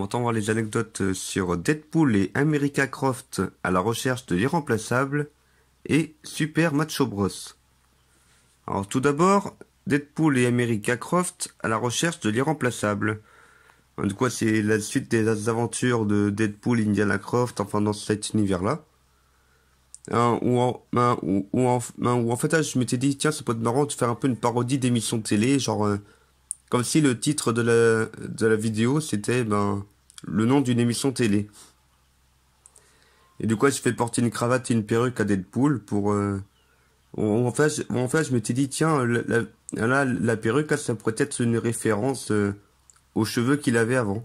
on va voir les anecdotes sur Deadpool et America Croft à la recherche de l'irremplaçable et Super Macho Bros. Alors tout d'abord, Deadpool et America Croft à la recherche de l'irremplaçable. De quoi c'est la suite des aventures de Deadpool, Indiana Croft, enfin dans cet univers-là. Où en fait je m'étais dit tiens ça peut être marrant de faire un peu une parodie d'émission de télé, genre comme si le titre de la vidéo c'était le nom d'une émission télé. Et du coup je fais porter une cravate et une perruque à Deadpool pour en fait je m'étais dit tiens la perruque là, ça pourrait être une référence aux cheveux qu'il avait avant.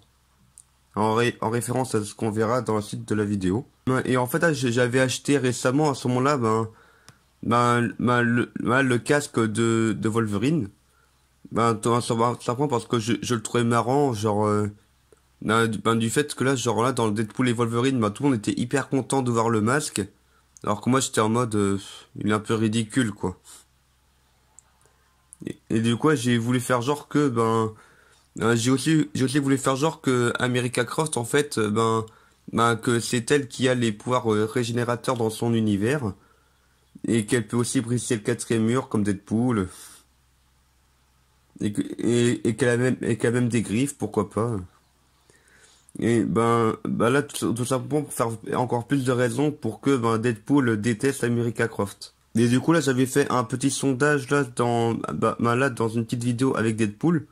En référence à ce qu'on verra dans la suite de la vidéo. Et en fait, là, j'avais acheté récemment, à ce moment-là, le casque de Wolverine. Simplement parce que je le trouvais marrant, genre, du fait que là, genre là, dans le Deadpool et Wolverine, tout le monde était hyper content de voir le masque. Alors que moi, j'étais en mode, il est un peu ridicule, quoi. Et du coup, j'ai voulu faire genre que, j'ai aussi voulu faire genre que America Croft, en fait, que c'est elle qui a les pouvoirs régénérateurs dans son univers. Et qu'elle peut aussi briser le quatrième mur comme Deadpool. Et qu'elle a même des griffes, pourquoi pas. Et là, tout simplement pour faire encore plus de raisons pour que Deadpool déteste America Croft. Et du coup, là, j'avais fait un petit sondage là dans une petite vidéo avec Deadpool.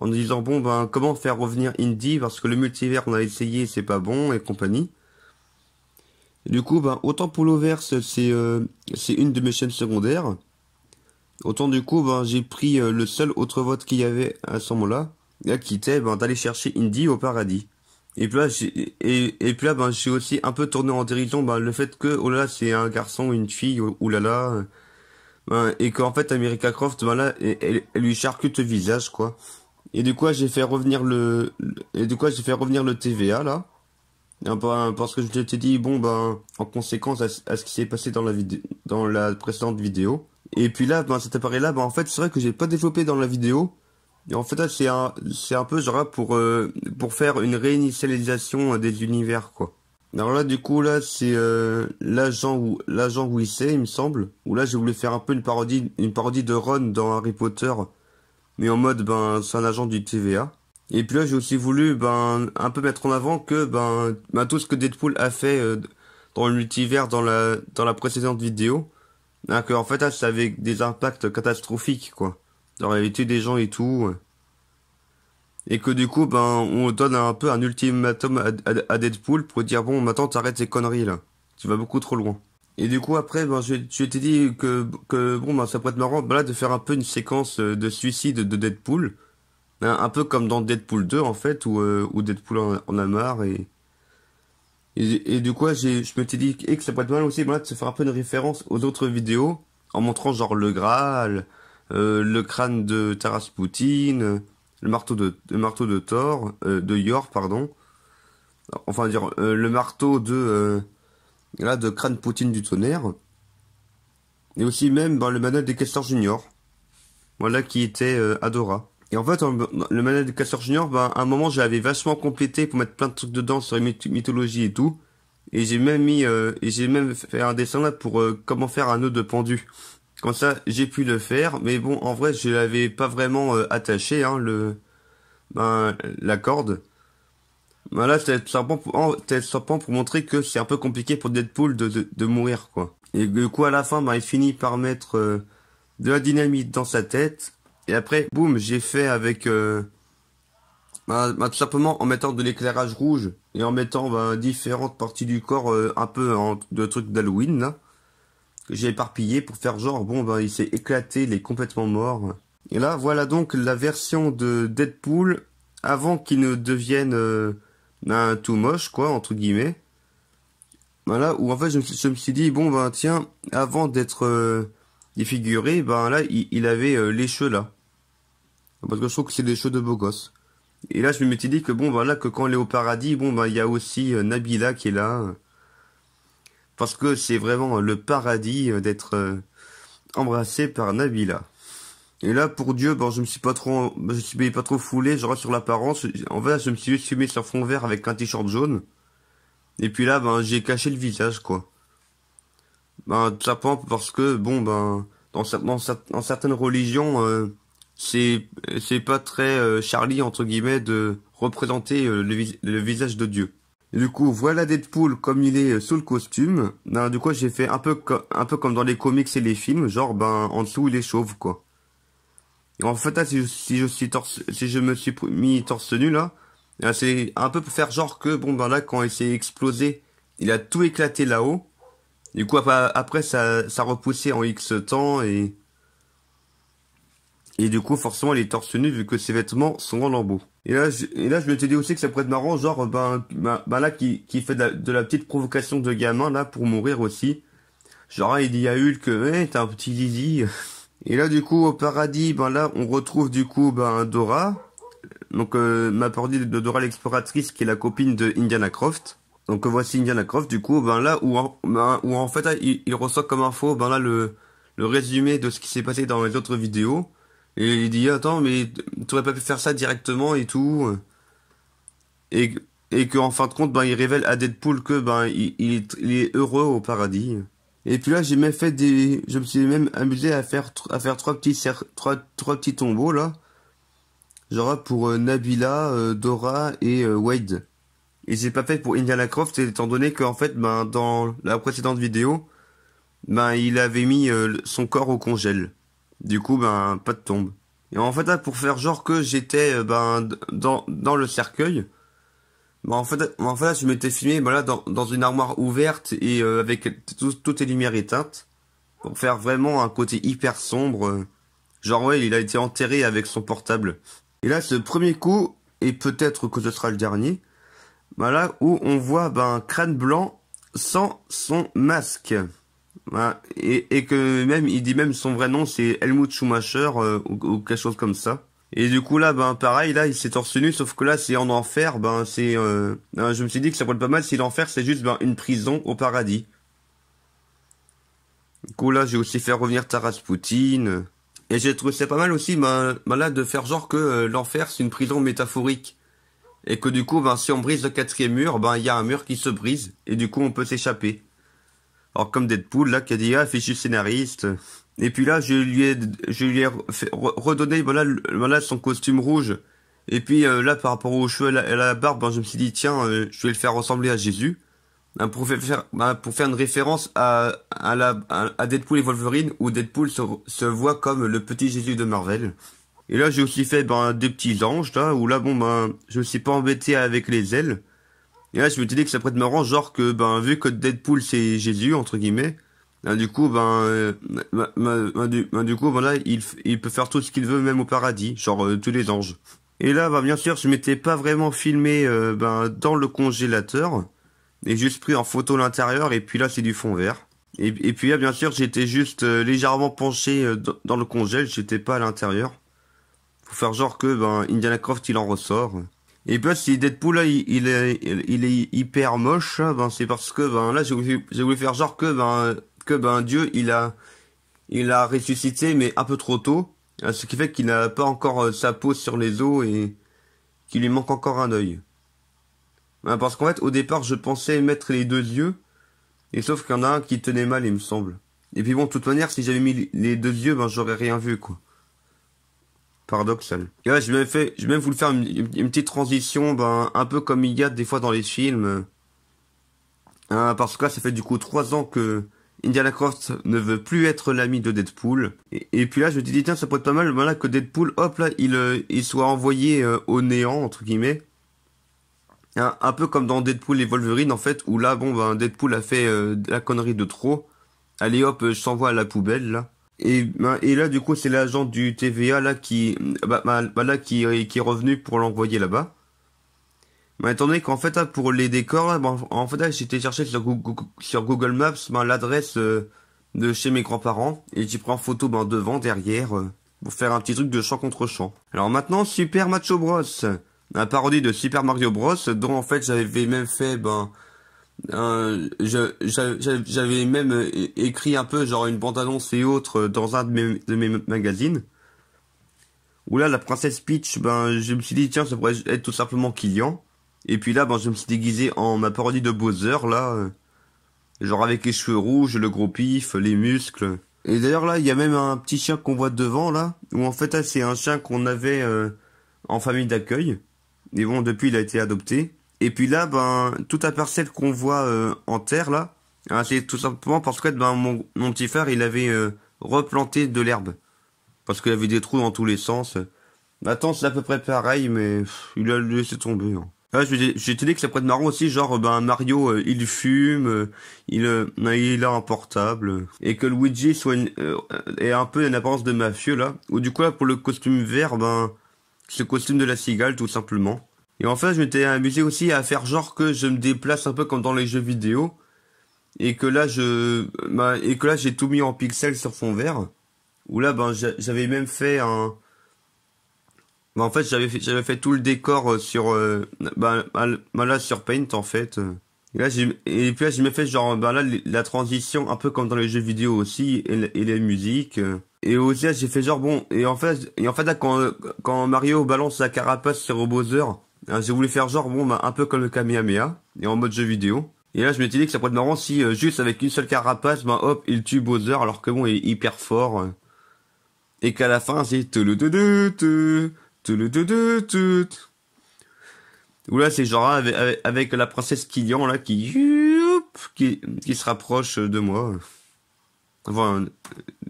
En disant comment faire revenir Indy parce que le multivers on a essayé c'est pas bon et compagnie. Et du coup autant pour l'Overse c'est une de mes chaînes secondaires. Autant du coup j'ai pris le seul autre vote qu'il y avait à ce moment-là, qui était d'aller chercher Indy au paradis. Et puis là j'ai aussi un peu tourné en dérision le fait que oh là là, c'est un garçon ou une fille ou là là et qu'en fait America Croft là elle lui charcute le visage quoi. Et du coup, j'ai fait revenir le TVA là. Parce que je t'ai dit en conséquence à ce qui s'est passé dans la précédente vidéo. Et puis là cet appareil là en fait c'est vrai que j'ai pas développé dans la vidéo. Et en fait là c'est un peu genre là pour faire une réinitialisation des univers quoi. Alors là du coup là c'est l'agent Wissey il me semble. Où là j'ai voulu faire un peu une parodie de Ron dans Harry Potter. Mais en mode c'est un agent du TVA. Et puis là j'ai aussi voulu un peu mettre en avant que tout ce que Deadpool a fait dans le multivers dans la précédente vidéo, que en fait là ça avait des impacts catastrophiques quoi. Genre il avait tué des gens et tout. Et que du coup on donne un peu un ultimatum à Deadpool pour dire maintenant t'arrêtes ces conneries là. Tu vas beaucoup trop loin. Et du coup après je t'ai dit que ça pourrait être marrant là de faire un peu une séquence de suicide de Deadpool, un peu comme dans Deadpool 2 en fait où Deadpool en a marre et du coup je m'étais dit que ça pourrait être mal aussi de se faire un peu une référence aux autres vidéos en montrant genre le Graal, le crâne de Taras Poutine, le marteau de Thor, de Yor pardon, enfin dire le marteau de crâne Poutine du tonnerre. Et aussi même le manuel des Casseurs Junior. Voilà qui était Adora. Et en fait le manuel des Casseurs Junior, à un moment j'avais vachement complété pour mettre plein de trucs dedans sur la mythologie et tout. Et j'ai même fait un dessin là pour comment faire un nœud de pendu. Comme ça j'ai pu le faire, mais bon en vrai je l'avais pas vraiment attaché la corde. Voilà, c'est simplement pour montrer que c'est un peu compliqué pour Deadpool de mourir, quoi. Et du coup, à la fin, il finit par mettre de la dynamite dans sa tête. Et après, boum, j'ai fait avec... tout simplement en mettant de l'éclairage rouge et en mettant différentes parties du corps un peu de trucs d'Halloween, là. Que j'ai éparpillé pour faire genre, il s'est éclaté, il est complètement mort. Et là, voilà donc la version de Deadpool avant qu'il ne devienne... tout moche quoi entre guillemets, voilà où en fait je me suis dit tiens avant d'être défiguré là il avait les cheveux là parce que je trouve que c'est des cheveux de beau gosse et là je me suis dit que là que quand on est au paradis il y a aussi Nabila qui est là parce que c'est vraiment le paradis d'être embrassé par Nabila. Et là, pour Dieu, bon, je me suis pas trop, je me suis pas trop foulé, genre sur l'apparence. En fait, je me suis juste filmé sur fond vert avec un t-shirt jaune. Et puis là, ben, j'ai caché le visage, quoi. Ben, tout simplement parce que, bon, ben, dans certaines religions, c'est pas très Charlie, entre guillemets, de représenter le visage de Dieu. Et du coup, voilà Deadpool comme il est sous le costume. Ben, du coup, j'ai fait un peu comme dans les comics et les films, genre, ben, en dessous, il est chauve, quoi. Et en fait, là, si je me suis mis torse nu, là, c'est un peu pour faire genre que, bon, ben là, quand il s'est explosé, il a tout éclaté là-haut. Du coup, après ça repoussait en X temps et du coup, forcément, il est torse nu vu que ses vêtements sont en lambeaux. Et là, je me suis dit aussi que ça pourrait être marrant, genre, ben là, qui fait de la petite provocation de gamin, là, pour mourir aussi. Genre, il dit à Hulk, t'as un petit zizi. Et là, du coup, au paradis, ben là, on retrouve, du coup, ben, Dora. Donc, ma parodie de Dora l'exploratrice, qui est la copine de Indiana Croft. Donc voici Indiana Croft du coup ben là où en fait là, il reçoit comme info ben là le résumé de ce qui s'est passé dans les autres vidéos et il dit attends mais tu aurais pas pu faire ça directement et tout et et que en fin de compte ben il révèle à Deadpool que ben il est heureux au paradis et puis là j'ai même fait des je me suis même amusé à faire trois petits tombeaux là genre pour Nabila Dora et Wade. Et j'ai pas fait pour Indiana Croft, étant donné qu'en fait, ben, dans la précédente vidéo, ben, il avait mis son corps au congèle. Du coup, ben, pas de tombe. Et en fait, là, pour faire genre que j'étais, ben, dans le cercueil, ben, en fait, là, je m'étais filmé, ben, là, dans une armoire ouverte et avec toutes les lumières éteintes, pour faire vraiment un côté hyper sombre. Genre, ouais, il a été enterré avec son portable. Et là, ce premier coup, et peut-être que ce sera le dernier, voilà, où on voit ben, Crâne Blanc sans son masque. Voilà, et que même, il dit même son vrai nom, c'est Helmut Schumacher ou quelque chose comme ça. Et du coup là, ben pareil, là il s'est torse nu, sauf que là c'est en enfer, ben c'est, je me suis dit que ça pourrait être pas mal si l'enfer c'est juste ben, une prison au paradis. Du coup là j'ai aussi fait revenir Taras Poutine. Et j'ai trouvé ça pas mal aussi, ben là de faire genre que l'enfer c'est une prison métaphorique. Et que du coup, ben, si on brise le quatrième mur, ben, il y a un mur qui se brise. Et du coup, on peut s'échapper. Alors, comme Deadpool, là, qui a dit, ah, fichu scénariste. Et puis là, je lui ai redonné, voilà, son costume rouge. Et puis, là, par rapport aux cheveux et la barbe, ben, je me suis dit, tiens, je vais le faire ressembler à Jésus. Hein, pour faire une référence à Deadpool et Wolverine, où Deadpool se voit comme le petit Jésus de Marvel. Et là, j'ai aussi fait ben, des petits anges, là, où là, bon, ben, je me suis pas embêté avec les ailes. Et là, je me suis dit que ça pourrait être marrant, genre que, ben, vu que Deadpool, c'est Jésus, entre guillemets, ben, du coup, du coup, ben là, il peut faire tout ce qu'il veut, même au paradis, genre tous les anges. Et là, ben, bien sûr, je m'étais pas vraiment filmé ben, dans le congélateur, et juste pris en photo l'intérieur, et puis là, c'est du fond vert. Et puis là, bien sûr, j'étais juste légèrement penché dans le congèle, j'étais pas à l'intérieur. Faut faire genre que ben Indiana Croft il en ressort. Et puis si Deadpool là il est hyper moche, ben c'est parce que ben là j'ai voulu faire genre que ben Dieu il a ressuscité mais un peu trop tôt, ce qui fait qu'il n'a pas encore sa peau sur les os et qu'il lui manque encore un œil. Ben, parce qu'en fait au départ je pensais mettre les deux yeux et sauf qu'il y en a un qui tenait mal il me semble. Et puis bon de toute manière si j'avais mis les deux yeux ben j'aurais rien vu quoi. Paradoxal. Et là, j'ai même voulu faire une petite transition, ben, un peu comme il y a des fois dans les films. Parce que là, ça fait du coup 3 ans que Indiana Croft ne veut plus être l'ami de Deadpool. Et puis là, je me suis dit, tiens, ça pourrait être pas mal, voilà, que Deadpool, hop, là, il soit envoyé au néant, entre guillemets. Un peu comme dans Deadpool et Wolverine, en fait, où là, bon, ben, Deadpool a fait la connerie de trop. Allez, hop, je t'envoie à la poubelle, là. Et là, du coup, c'est l'agent du TVA là qui est revenu pour l'envoyer là-bas. Mais étant donné qu'en fait, là, pour les décors, là, ben, en fait, là, j'étais cherché sur Google Maps ben, l'adresse de chez mes grands-parents et j'ai pris en photo ben, devant, derrière, pour faire un petit truc de champ contre champ. Alors maintenant, Super Macho Bros, la parodie de Super Mario Bros, dont en fait j'avais même fait ben j'avais même écrit un peu genre une bande-annonce et autres dans un de mes magazines. Où là, la princesse Peach, ben, je me suis dit, tiens, ça pourrait être tout simplement Kylian. Et puis là, ben, je me suis déguisé en ma parodie de Bowser, là. Genre avec les cheveux rouges, le gros pif, les muscles. Et d'ailleurs, là, il y a même un petit chien qu'on voit devant, là. Où en fait, là, c'est un chien qu'on avait en famille d'accueil. Et bon, depuis, il a été adopté. Et puis là, ben, toute la parcelle qu'on voit en terre, là, hein, c'est tout simplement parce que ben, mon petit frère, il avait replanté de l'herbe. Parce qu'il y avait des trous dans tous les sens. Attends, c'est à peu près pareil, mais il a laissé tomber. Hein. Ah, j'ai dit que ça pourrait être marrant aussi, genre ben Mario il fume, il a un portable, et que Luigi ait un peu une apparence de mafieux là. Ou du coup là pour le costume vert, ben ce costume de la cigale tout simplement. Et en fait je m'étais amusé aussi à faire genre que je me déplace un peu comme dans les jeux vidéo, et que là j'ai tout mis en pixels sur fond vert. Où là ben j'avais même fait un bah en fait j'avais fait tout le décor sur là sur Paint en fait. Et puis là j'ai fait genre bah là la transition un peu comme dans les jeux vidéo aussi et les musiques. Et aussi là, j'ai fait genre bon et en fait là quand Mario balance sa carapace sur Bowser, hein, j'ai voulu faire genre bon bah, un peu comme le Kamehameha et en mode jeu vidéo. Et là je m'étais dit que ça pourrait être marrant si juste avec une seule carapace bah hop il tue Bowser alors que bon il est hyper fort. Et qu'à la fin, c'est ou là, c'est genre avec la princesse Kylian là qui se rapproche de moi, enfin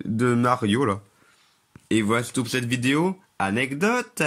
de Mario là. Et voilà, c'est tout pour cette vidéo. Anecdote.